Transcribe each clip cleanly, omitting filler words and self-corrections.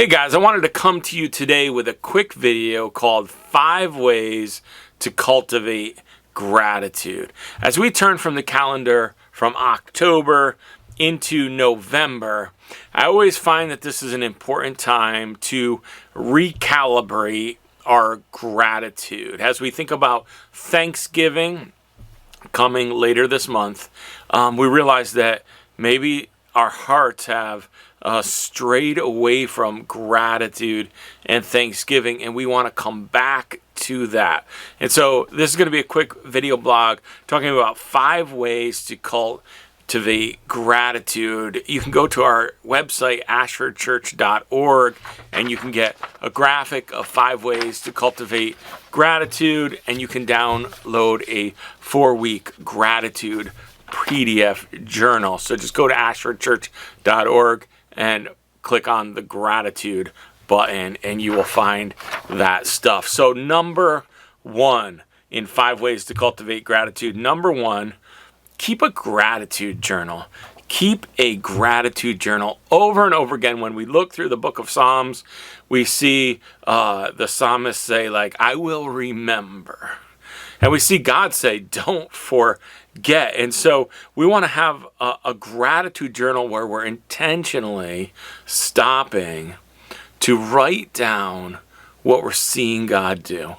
Hey guys, I wanted to come to you today with a quick video called 5 Ways to Cultivate Gratitude. As we turn from the calendar from October into November, I always find that this is an important time to recalibrate our gratitude. As we think about Thanksgiving coming later this month, we realize that maybe our hearts have strayed away from gratitude and thanksgiving, and we want to come back to that. And so this is going to be a quick video blog talking about 5 ways to cultivate gratitude. You can go to our website, ashfordchurch.org, and you can get a graphic of 5 ways to cultivate gratitude, and you can download a 4-week gratitude PDF journal. So just go to ashfordchurch.org and click on the gratitude button and you will find that stuff. So number 1 in 5 ways to cultivate gratitude. Number 1, keep a gratitude journal. Keep a gratitude journal. Over and over again, when we look through the book of Psalms, we see the psalmist say, like, I will remember. And we see God say, don't forget. And so we want to have a gratitude journal where we're intentionally stopping to write down what we're seeing God do.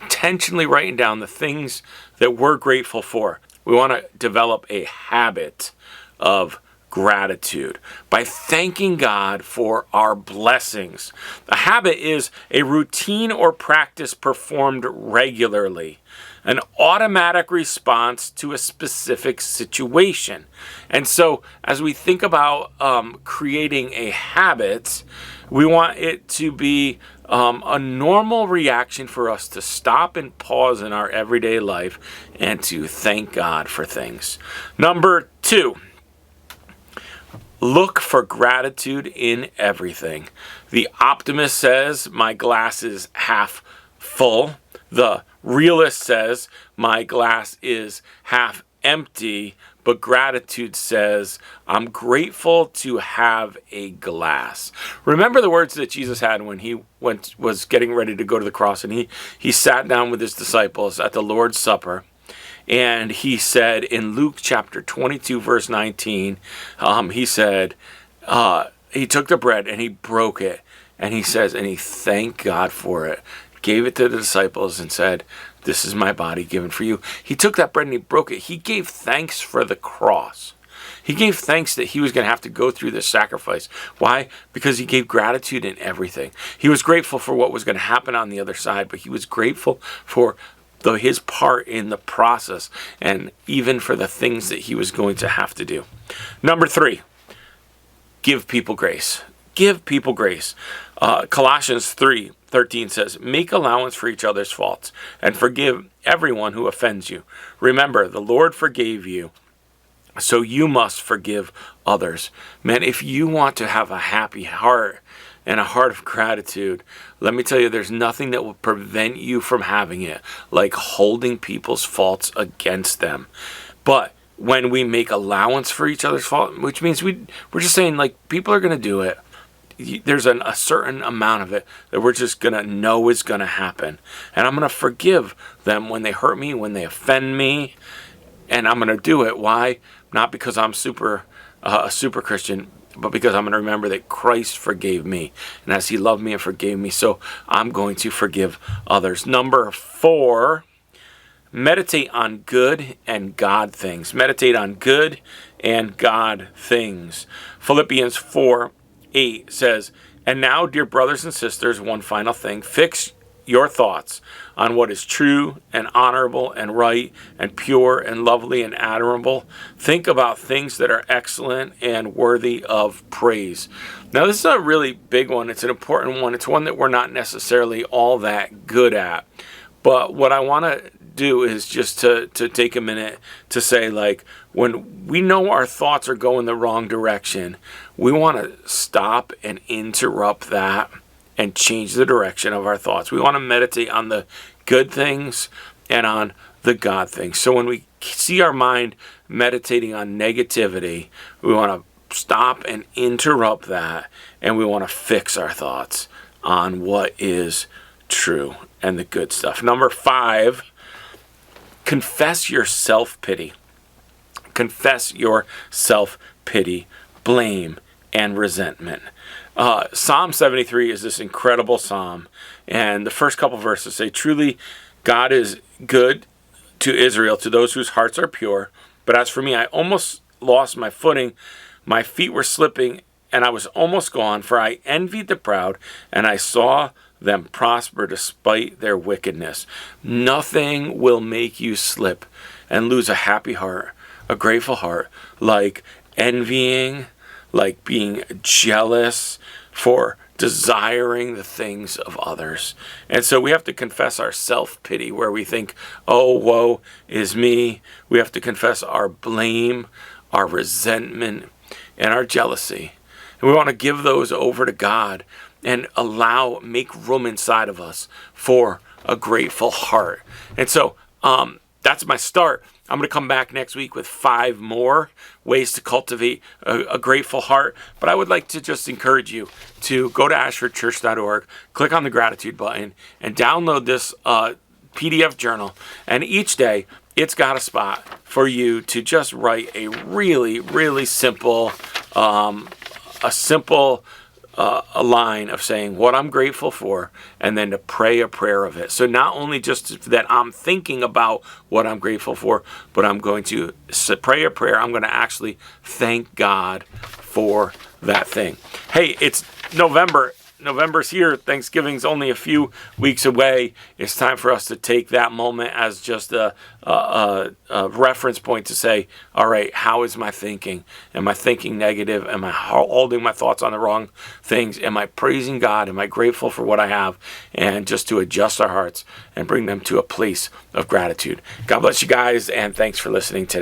Intentionally writing down the things that we're grateful for. We want to develop a habit of gratitude by thanking God for our blessings. A habit is a routine or practice performed regularly, an automatic response to a specific situation. And so as we think about creating a habit, we want it to be a normal reaction for us to stop and pause in our everyday life and to thank God for things. Number 2, look for gratitude in everything. The optimist says, my glass is half full. The realist says, my glass is half empty. But gratitude says, I'm grateful to have a glass. Remember the words that Jesus had when he was getting ready to go to the cross, and he sat down with his disciples at the Lord's Supper. And he said in Luke chapter 22, verse 19, he said, he took the bread and he broke it. And he says, and he thanked God for it, gave it to the disciples and said, this is my body given for you. He took that bread and he broke it. He gave thanks for the cross. He gave thanks that he was going to have to go through this sacrifice. Why? Because he gave gratitude in everything. He was grateful for what was going to happen on the other side, but he was grateful for his part in the process and even for the things that he was going to have to do. Number 3, give people grace. Give people grace. Colossians 3:13 says, make allowance for each other's faults and forgive everyone who offends you. Remember, the Lord forgave you, so you must forgive others. Man, if you want to have a happy heart and a heart of gratitude, let me tell you, there's nothing that will prevent you from having it, like holding people's faults against them. But when we make allowance for each other's fault, which means we're just saying, like, people are going to do it. There's a certain amount of it that we're just going to know is going to happen. And I'm going to forgive them when they hurt me, when they offend me. And I'm going to do it. Why? Not because I'm a super Christian, but because I'm going to remember that Christ forgave me. And as he loved me and forgave me, so I'm going to forgive others. Number 4, meditate on good and God things. Meditate on good and God things. Philippians 4:8 says, and now, dear brothers and sisters, one final thing. Fix your thoughts on what is true and honorable and right and pure and lovely and admirable. Think about things that are excellent and worthy of praise. Now, this is a really big one. It's an important one. It's one that we're not necessarily all that good at. But what I want to do is just to take a minute to say, like, when we know our thoughts are going the wrong direction, we want to stop and interrupt that and change the direction of our thoughts. We want to meditate on the good things and on the God things. So when we see our mind meditating on negativity, we want to stop and interrupt that, and we want to fix our thoughts on what is true and the good stuff. Number 5, confess your self-pity. Confess your self-pity, blame, and resentment. Psalm 73 is this incredible psalm, and the first couple verses say, truly, God is good to Israel, to those whose hearts are pure. But as for me, I almost lost my footing. My feet were slipping, and I was almost gone, for I envied the proud, and I saw them prosper despite their wickedness. Nothing will make you slip and lose a happy heart, a grateful heart, like envying, like being jealous for desiring the things of others. And so we have to confess our self-pity, where we think, oh, woe is me. We have to confess our blame, our resentment, and our jealousy. And we want to give those over to God and make room inside of us for a grateful heart. And so that's my start. I'm going to come back next week with 5 more ways to cultivate a grateful heart. But I would like to just encourage you to go to ashfordchurch.org, click on the gratitude button, and download this PDF journal. And each day, it's got a spot for you to just write a really, really simple, a line of saying what I'm grateful for, and then to pray a prayer of it. So not only just that I'm thinking about what I'm grateful for, but I'm going to pray a prayer. I'm going to actually thank God for that thing. Hey, it's November. November's here. Thanksgiving's only a few weeks away. It's time for us to take that moment as just a reference point to say, all right, how is my thinking? Am I thinking negative? Am I holding my thoughts on the wrong things? Am I praising God? Am I grateful for what I have? And just to adjust our hearts and bring them to a place of gratitude. God bless you guys, and thanks for listening today.